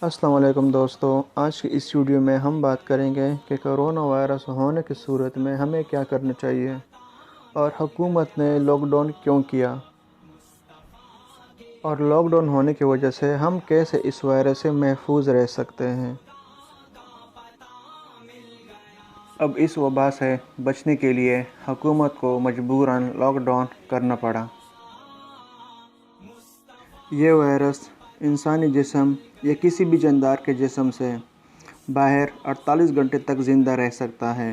السلام علیکم دوستو، آج کی اس ویڈیو میں ہم بات کریں گے کہ کرونا وائرس ہونے کی صورت میں ہمیں کیا کرنا چاہیے اور حکومت نے لاک ڈاؤن کیوں کیا، اور لاک ڈاؤن ہونے کی وجہ سے ہم کیسے اس وائرس سے محفوظ رہ سکتے ہیں۔ اب اس وبا سے بچنے کے لیے حکومت کو مجبوراً لاک ڈاؤن کرنا پڑا۔ یہ وائرس انسانی جسم یا کسی بھی جاندار کے جسم سے باہر 48 گھنٹے تک زندہ رہ سکتا ہے۔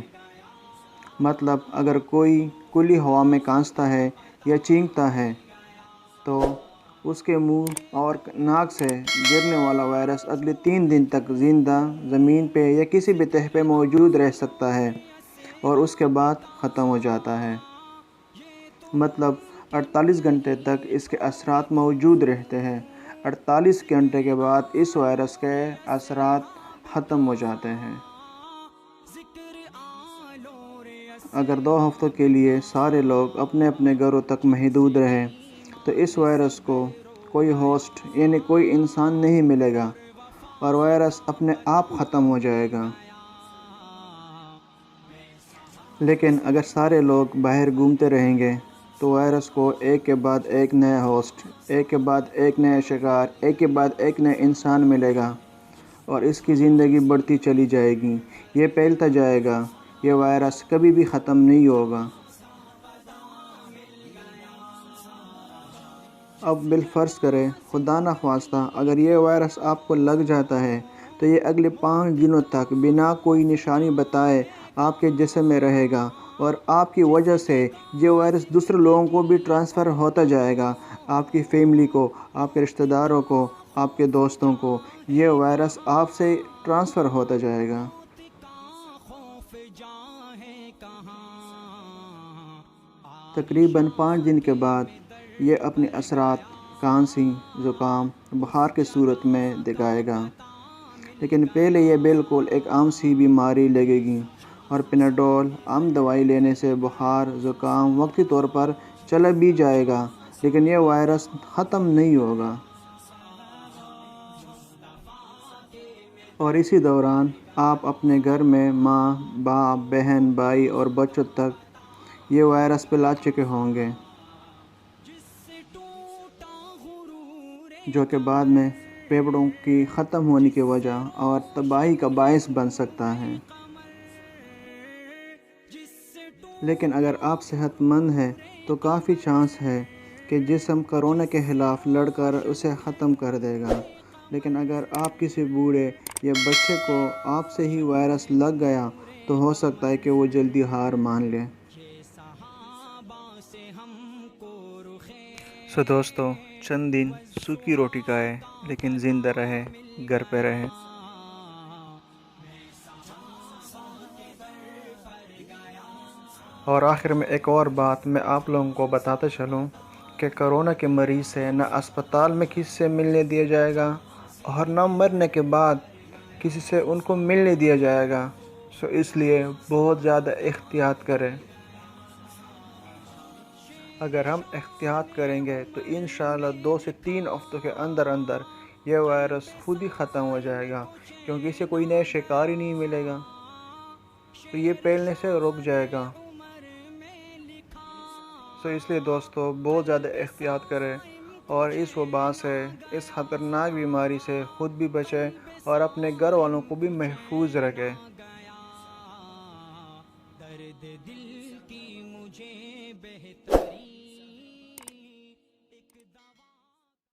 مطلب اگر کوئی کھلی ہوا میں کھانستا ہے یا چینکتا ہے تو اس کے منہ اور ناک سے گرنے والا وائرس اگلے 3 دن تک زندہ زمین پہ یا کسی بھی تہہ پہ موجود رہ سکتا ہے اور اس کے بعد ختم ہو جاتا ہے۔ مطلب 48 گھنٹے تک اس کے اثرات موجود رہتے ہیں۔ 48 گھنٹے کے بعد اس وائرس کے اثرات ختم ہو جاتے ہیں۔ اگر 2 ہفتوں کے لیے سارے لوگ اپنے اپنے گھروں تک محدود رہے تو اس وائرس کو کوئی ہوسٹ یعنی کوئی انسان نہیں ملے گا اور وائرس اپنے آپ ختم ہو جائے گا۔ لیکن اگر سارے لوگ باہر گھومتے رہیں گے تو وائرس کو ایک کے بعد ایک نیا ہوسٹ، ایک کے بعد ایک نیا شکار، ایک کے بعد ایک نیا انسان ملے گا اور اس کی زندگی بڑھتی چلی جائے گی۔ یہ پھیلتا جائے گا۔ یہ وائرس کبھی بھی ختم نہیں ہوگا۔ اب بالفرض کریں خدا نخواستہ اگر یہ وائرس آپ کو لگ جاتا ہے تو یہ اگلے 5 دنوں تک بنا کوئی نشانی بتائے آپ کے جسم میں رہے گا اور آپ کی وجہ سے یہ وائرس دوسرے لوگوں کو بھی ٹرانسفر ہوتا جائے گا، آپ کی فیملی کو، آپ کے رشتہ داروں کو، آپ کے دوستوں کو۔ یہ وائرس آپ سے ٹرانسفر ہوتا جائے گا۔ تقریباً 5 دن کے بعد یہ اپنے اثرات کھانسی، زکام، بخار کی صورت میں دکھائے گا۔ لیکن پہلے یہ بالکل ایک عام سی بیماری لگے گی اور پیناڈول عام دوائی لینے سے بخار، زکام وقتی طور پر چلا بھی جائے گا، لیکن یہ وائرس ختم نہیں ہوگا۔ اور اسی دوران آپ اپنے گھر میں ماں، باپ، بہن، بھائی اور بچوں تک یہ وائرس پھیلا چکے ہوں گے، جو کہ بعد میں پھیپھڑوں کی ختم ہونے کی وجہ اور تباہی کا باعث بن سکتا ہے۔ لیکن اگر آپ صحت مند ہیں تو کافی چانس ہے کہ جسم کرونا کے خلاف لڑ کر اسے ختم کر دے گا۔ لیکن اگر آپ کسی بوڑھے یا بچے کو آپ سے ہی وائرس لگ گیا تو ہو سکتا ہے کہ وہ جلدی ہار مان لے۔ دوستو، چند دن سوکھی روٹی کھائے لیکن زندہ رہے، گھر پہ رہے۔ اور آخر میں ایک اور بات میں آپ لوگوں کو بتاتا چلوں کہ کرونا کے مریض سے نہ اسپتال میں کسی سے ملنے دیا جائے گا اور نہ مرنے کے بعد کسی سے ان کو ملنے دیا جائے گا۔ اس لیے بہت زیادہ احتیاط کریں۔ اگر ہم احتیاط کریں گے تو انشاءاللہ 2 سے 3 ہفتوں کے اندر اندر یہ وائرس خود ہی ختم ہو جائے گا، کیونکہ اسے کوئی نیا شکار ہی نہیں ملے گا، تو یہ پھیلنے سے رک جائے گا۔ اس لیے دوستو بہت زیادہ احتیاط کریں اور اس وبا سے، اس خطرناک بیماری سے خود بھی بچیں اور اپنے گھر والوں کو بھی محفوظ رکھیں۔ درد دل کی مجھے بہتری